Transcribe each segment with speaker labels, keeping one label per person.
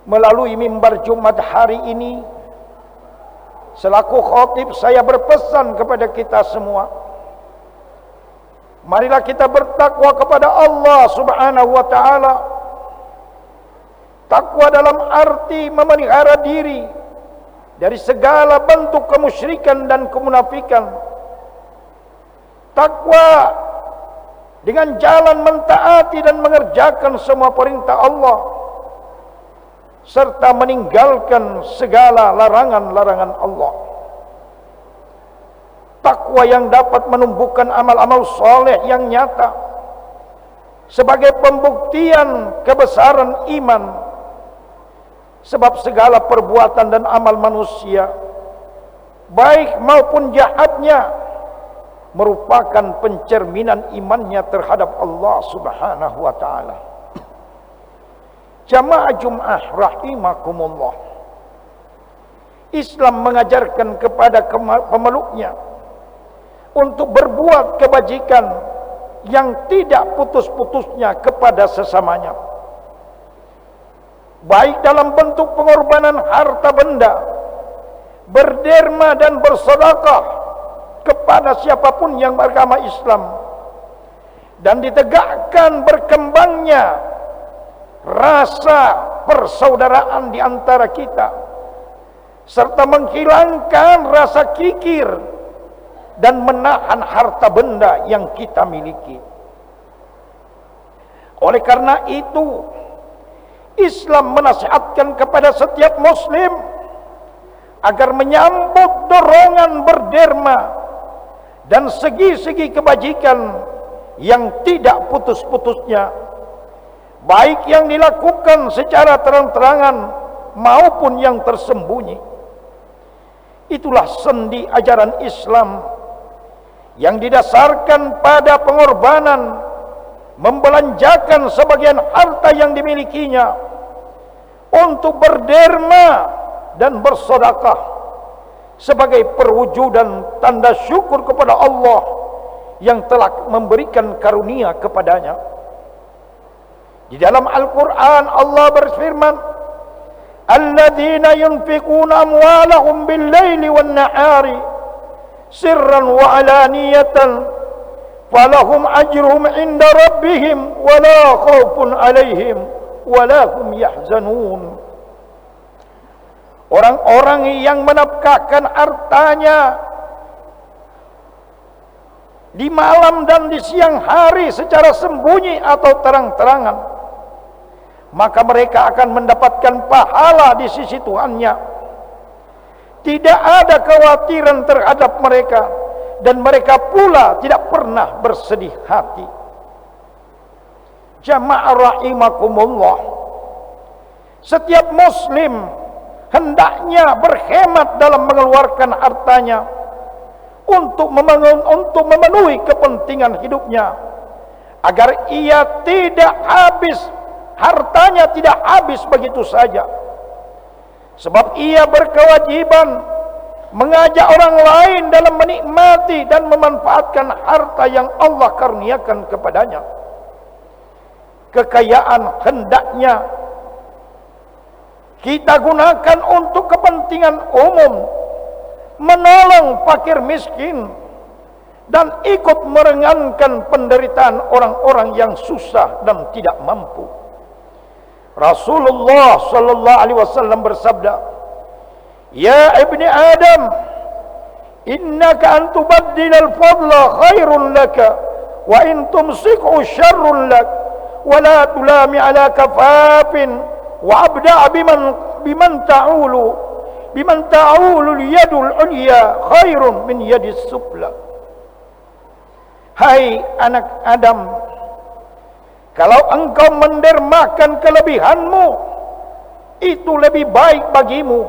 Speaker 1: melalui mimbar Jumat hari ini, selaku khatib saya berpesan kepada kita semua, marilah kita bertakwa kepada Allah Subhanahu wa taala. Takwa dalam arti memelihara diri dari segala bentuk kemusyrikan dan kemunafikan. Takwa dengan jalan mentaati dan mengerjakan semua perintah Allah, serta meninggalkan segala larangan-larangan Allah. Takwa yang dapat menumbuhkan amal-amal soleh yang nyata sebagai pembuktian kebesaran iman. Sebab segala perbuatan dan amal manusia, baik maupun jahatnya, merupakan pencerminan imannya terhadap Allah Subhanahu wa taala. Jamaah Jum'ah rahimakumullah, Islam mengajarkan kepada pemeluknya untuk berbuat kebajikan yang tidak putus-putusnya kepada sesamanya, baik dalam bentuk pengorbanan harta benda, berderma dan bersedekah kepada siapapun yang beragama Islam, dan ditegakkan berkembangnya rasa persaudaraan di antara kita, serta menghilangkan rasa kikir dan menahan harta benda yang kita miliki. Oleh karena itu, Islam menasihatkan kepada setiap muslim agar menyambut dorongan berderma dan segi-segi kebajikan yang tidak putus-putusnya, baik yang dilakukan secara terang-terangan maupun yang tersembunyi. Itulah sendi ajaran Islam yang didasarkan pada pengorbanan, membelanjakan sebagian harta yang dimilikinya untuk berderma dan bersedekah sebagai perwujudan tanda syukur kepada Allah yang telah memberikan karunia kepadanya. Di dalam Al-Quran Allah berfirman, alladzina yunfiquna amwalahum bil-laili wan-nahari sirran wa alaniyatan falahum ajruhum inda rabbihim wala khaufun alaihim wala hum yahzanun. Orang-orang yang menafkahkan hartanya di malam dan di siang hari secara sembunyi atau terang-terangan, maka mereka akan mendapatkan pahala di sisi Tuhannya. Tidak ada kekhawatiran terhadap mereka, dan mereka pula tidak pernah bersedih hati. Jamaah rahimakumullah, setiap muslim hendaknya berhemat dalam mengeluarkan hartanya untuk memenuhi kepentingan hidupnya, agar ia tidak habis, hartanya tidak habis begitu saja. Sebab ia berkewajiban mengajak orang lain dalam menikmati dan memanfaatkan harta yang Allah karuniakan kepadanya. Kekayaan hendaknya kita gunakan untuk kepentingan umum, menolong fakir miskin, dan ikut meringankan penderitaan orang-orang yang susah dan tidak mampu. Rasulullah sallallahu alaihi wasallam bersabda, "Ya ibni Adam, innaka an tubaddilal fadla khairun laka, wa in tumsikhu syarrun lak, wa la tulami ala kafafin, wa abda' biman ta'ulu al-yadul ulya khairun min yadis sufla." Hai anak Adam, kalau engkau mendermakan kelebihanmu, itu lebih baik bagimu.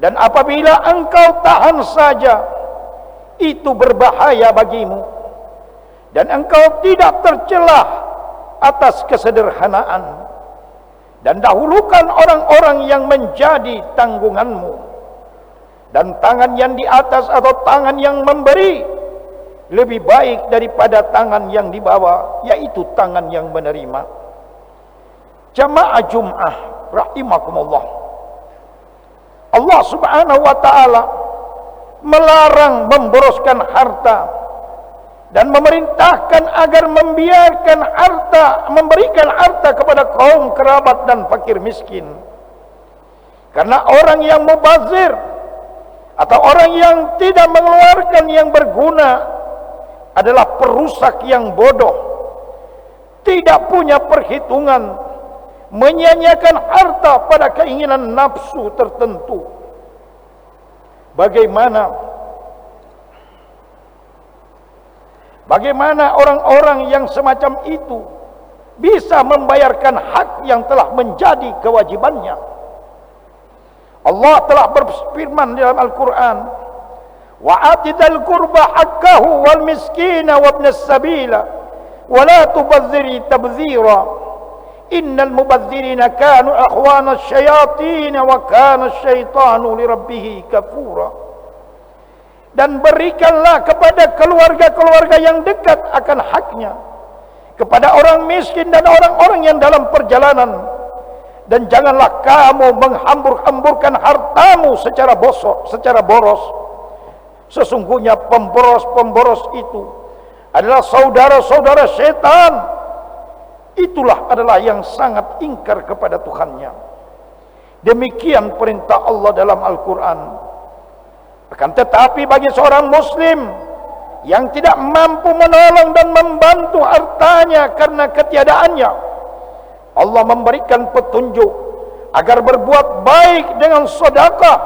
Speaker 1: Dan apabila engkau tahan saja, itu berbahaya bagimu. Dan engkau tidak tercelah atas kesederhanaan. Dan dahulukan orang-orang yang menjadi tanggunganmu. Dan tangan yang di atas atau tangan yang memberi lebih baik daripada tangan yang di bawah, yaitu tangan yang menerima. Jamaah Jum'ah rahimakumullah, Allah Subhanahu wa taala melarang memboroskan harta dan memerintahkan agar memberikan harta kepada kaum kerabat dan fakir miskin. Karena orang yang mubazir atau orang yang tidak mengeluarkan yang berguna adalah perusak yang bodoh, tidak punya perhitungan, menyia-nyiakan harta pada keinginan nafsu tertentu. Bagaimana orang-orang yang semacam itu bisa membayarkan hak yang telah menjadi kewajibannya? Allah telah berfirman dalam Al-Quran, wa atidal qurba haqqahu wal miskina wa ibnas sabila wa la tubadziri tabdzira innal mubadzirina kanu akhwana syayatin wa kana syaitanu lirabbih kafura. Dan berikanlah kepada keluarga-keluarga yang dekat akan haknya, kepada orang miskin dan orang-orang yang dalam perjalanan, dan janganlah kamu menghambur-hamburkan hartamu secara boros. Sesungguhnya pemboros-pemboros itu adalah saudara-saudara setan. Itulah adalah yang sangat ingkar kepada Tuhannya. Demikian perintah Allah dalam Al-Quran. Akan tetapi bagi seorang muslim yang tidak mampu menolong dan membantu hartanya karena ketiadaannya, Allah memberikan petunjuk agar berbuat baik dengan sedekah,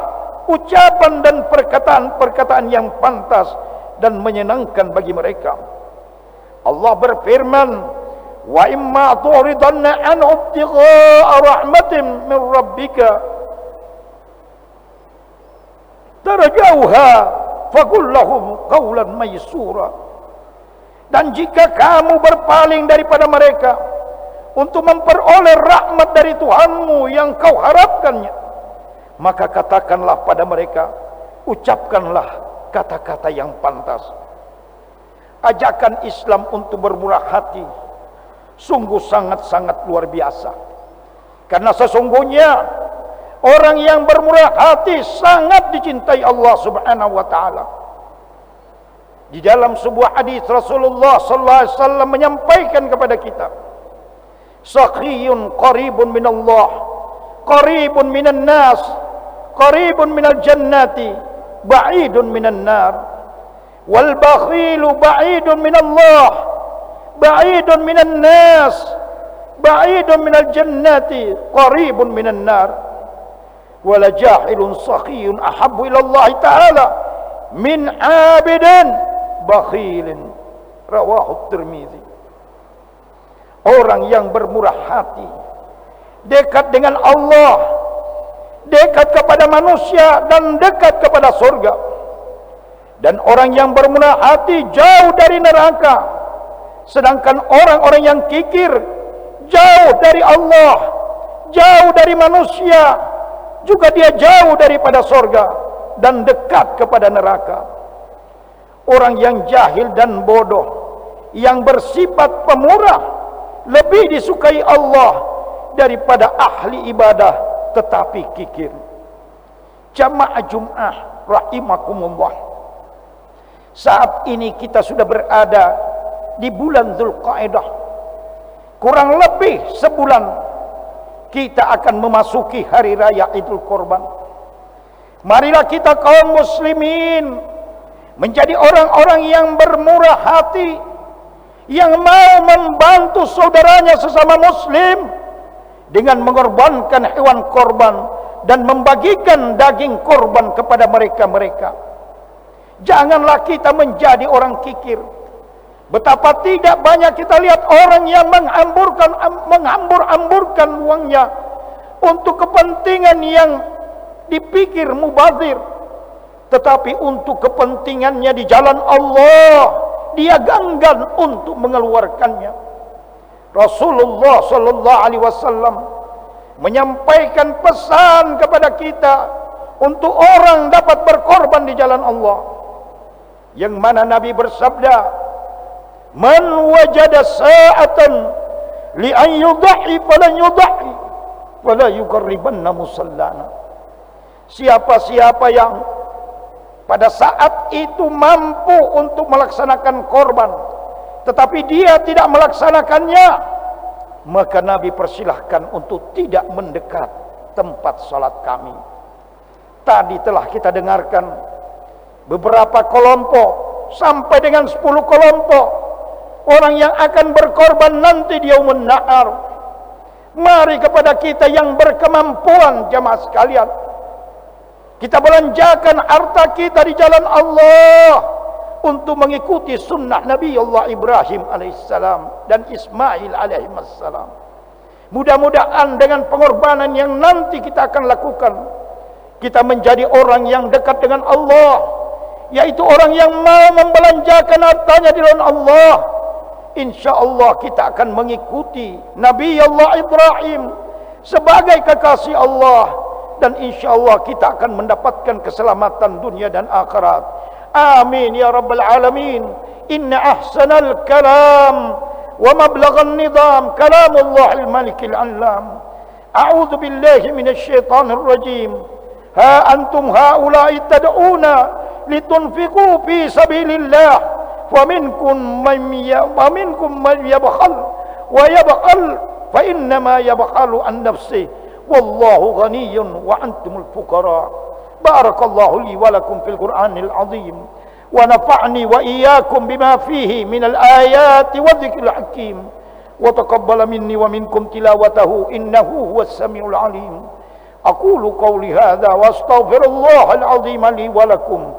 Speaker 1: ucapan dan perkataan-perkataan yang pantas dan menyenangkan bagi mereka. Allah berfirman, wa imma tu'ridanna an ibtigha'a rahmatin min rabbika tarjauha faqul lahum qawlan maysura. Dan jika kamu berpaling daripada mereka untuk memperoleh rahmat dari Tuhanmu yang kau harapkannya, maka katakanlah pada mereka, ucapkanlah kata-kata yang pantas. Ajakan Islam untuk bermurah hati sungguh sangat-sangat luar biasa. Karena sesungguhnya orang yang bermurah hati sangat dicintai Allah Subhanahu wa taala. Di dalam sebuah hadis Rasulullah sallallahu alaihi wasallam menyampaikan kepada kita, sakhiyun qaribun minallah, qaribun minan nas, qaribun minal jannati, ba'idun minan nar. Wal bakhilu ba'idun minallah, ba'idun minan nas, ba'idun minal jannati, qaribun minan nar. Wala jahilun sakhiyun ahabbu ila Allah ta'ala min 'abidin bakhilin. Rawahu Tirmizi. Orang yang bermurah hati, dekat dengan Allah, dekat kepada manusia dan dekat kepada surga. Dan orang yang bermurah hati jauh dari neraka. Sedangkan orang-orang yang kikir jauh dari Allah, jauh dari manusia, juga dia jauh daripada surga dan dekat kepada neraka. Orang yang jahil dan bodoh, yang bersifat pemurah, lebih disukai Allah daripada ahli ibadah tetapi kikir. Jamaah Jum'ah rahimakumullah, saat ini kita sudah berada di bulan Dzulqa'dah. Kurang lebih sebulan kita akan memasuki hari raya Idul Kurban. Marilah kita kaum muslimin menjadi orang-orang yang bermurah hati, yang mau membantu saudaranya sesama muslim dengan mengorbankan hewan korban dan membagikan daging korban kepada mereka-mereka. Janganlah kita menjadi orang kikir. Betapa tidak banyak kita lihat orang yang menghambur-hamburkan uangnya untuk kepentingan yang dipikir mubazir, tetapi untuk kepentingannya di jalan Allah dia enggan untuk mengeluarkannya. Rasulullah sallallahu alaihi wasallam menyampaikan pesan kepada kita untuk orang dapat berkorban di jalan Allah, yang mana Nabi bersabda, man wajada sa'atan li an yudhi falan yudhi wala yuqarribanna musallana. Siapa-siapa yang pada saat itu mampu untuk melaksanakan korban tetapi dia tidak melaksanakannya, maka Nabi persilahkan untuk tidak mendekat tempat salat kami. Tadi telah kita dengarkan beberapa kelompok sampai dengan 10 kelompok orang yang akan berkorban nanti di Yaumun Nahar. Mari kepada kita yang berkemampuan, jamaah sekalian, kita belanjakan harta kita di jalan Allah untuk mengikuti sunnah Nabi Allah Ibrahim alaihissalam dan Ismail alaihissalam. Mudah-mudahan dengan pengorbanan yang nanti kita akan lakukan, kita menjadi orang yang dekat dengan Allah, yaitu orang yang mau membelanjakan hartanya di jalan Allah. InsyaAllah kita akan mengikuti Nabi Allah Ibrahim sebagai kekasih Allah, dan insyaallah kita akan mendapatkan keselamatan dunia dan akhirat. Amin ya rabbal alamin. Inna ahsanal kalam wa mablaghan nizam kalamullah al-malikil alam. A'udzu billahi minasy syaithanir rajim. Ha antum haula'i tad'una litunfiqu fi sabilillah ومنكم من يبخل ويبخل فإنما يبخل عن نفسه والله غني وأنتم الفقراء. بارك الله لي ولكم في القرآن العظيم ونفعني وإياكم بما فيه من الآيات والذكر الحكيم وتقبل مني ومنكم تلاوته إنه هو السميع العليم. أقول قولي هذا وأستغفر الله العظيم لي ولكم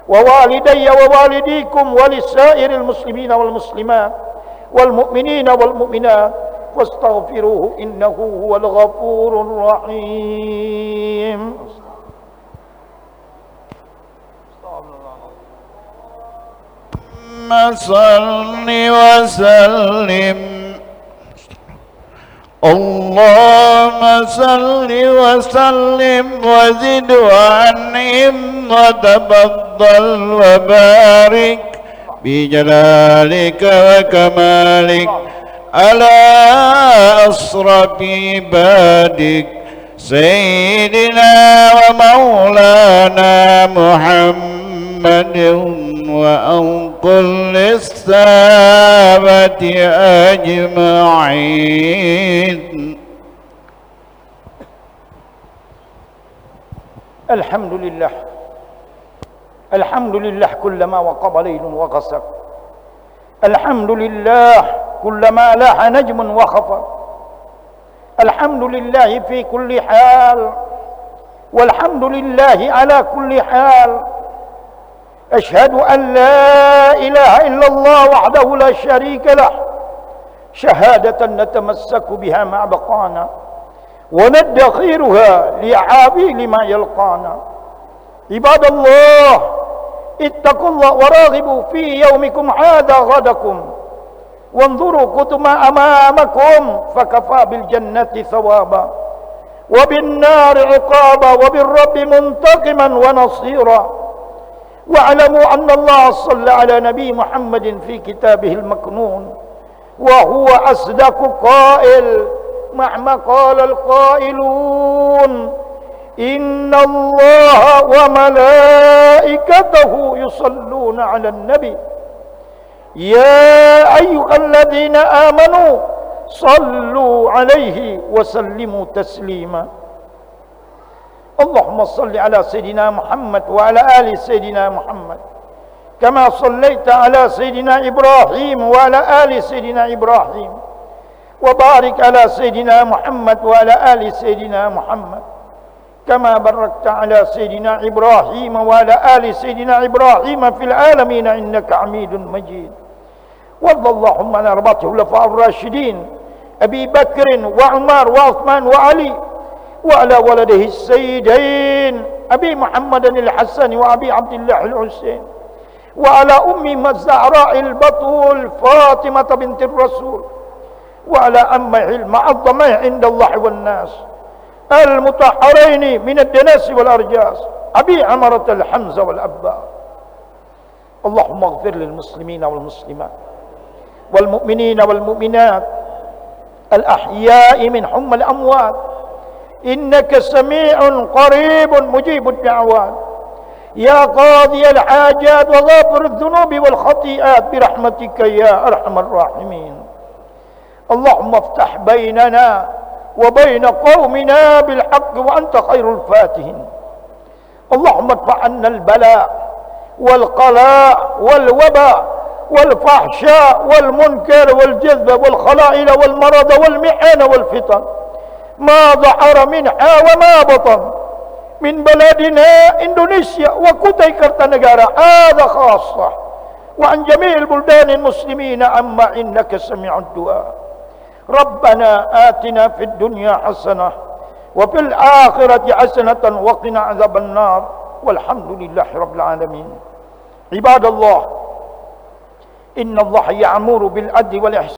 Speaker 1: ووالدي ووالديكم ولسائر المسلمين والمسلمات والمؤمنين والمؤمنات واستغفروه إنه هو الغفور الرحيم.
Speaker 2: صل وسلم اللهم صل وسلم وزد وأنعم وتفضل وبارك بجلالك وكمالك على أشرف عبادك سيدنا ومولانا محمد وعن كل الصحابة أجمعين.
Speaker 1: الحمد لله الحمد لله كلما وقب ليل وغسق. الحمد لله كلما لاح نجم وخفق. الحمد لله في كل حال والحمد لله على كل حال. أشهد أن لا إله إلا الله وحده لا شريك له شهادة نتمسك بها مع بقانا وندخرها لعابيل ما يلقانا. عباد الله اتقوا الله وراغبوا في يومكم هذا غدكم وانظروا كتما أمامكم فكفى بالجنة ثوابا وبالنار عقابا وبالرب منتقما ونصيرا. واعلموا أن الله صلى على نبي محمد في كتابه المكنون وهو أصدق قائل مهما قال القائلون إن الله وملائكته يصلون على النبي يا أيها الذين آمنوا صلوا عليه وسلموا تسليما. اللهم صل على سيدنا محمد وعلى آل سيدنا محمد كما صليت على سيدنا إبراهيم وعلى آل سيدنا إبراهيم وبارك على سيدنا محمد وعلى آل سيدنا محمد كما باركت على سيدنا إبراهيم وعلى آل سيدنا إبراهيم في العالمين إنك حميد مجيد. وارض اللهم عن أربعة الخلفاء الراشدين أبي بكر وعمر وعثمان وعلي وعلى ولده السيدين أبي محمد الحسن وأبي عبد الله الحسين وعلى أمه الزهراء البطول فاطمة بنت الرسول وعلى أمه المعظمة عند الله والناس المطهرين من الدنس والأرجاس أبي عمرة الحمزة والأباء. اللهم اغفر للمسلمين والمسلمات والمؤمنين والمؤمنات الأحياء منهم الأموات إنك سميع قريب مجيب الدعوات يا قاضي الحاجات وغافر الذنوب والخطيئات برحمتك يا أرحم الراحمين اللهم افتح بيننا وبين قومنا بالحق وأنت خير الفاتحين اللهم ادفع عنا البلاء والقلاء والوباء والفحشاء والمنكر والجذب والخلائل والمرض والمحن والفتن ما ظهر منها وما بطن من بلدنا إندونيسيا وكوتاي كرتانegara هذا خاصة وعن جميع البلدان المسلمين عما إنك سميع الدعاء ربنا آتنا في الدنيا حسنة وفي الآخرة حسنة وقنا عذاب النار والحمد لله رب العالمين عباد الله إن الله يأمر بالعدل والإحسان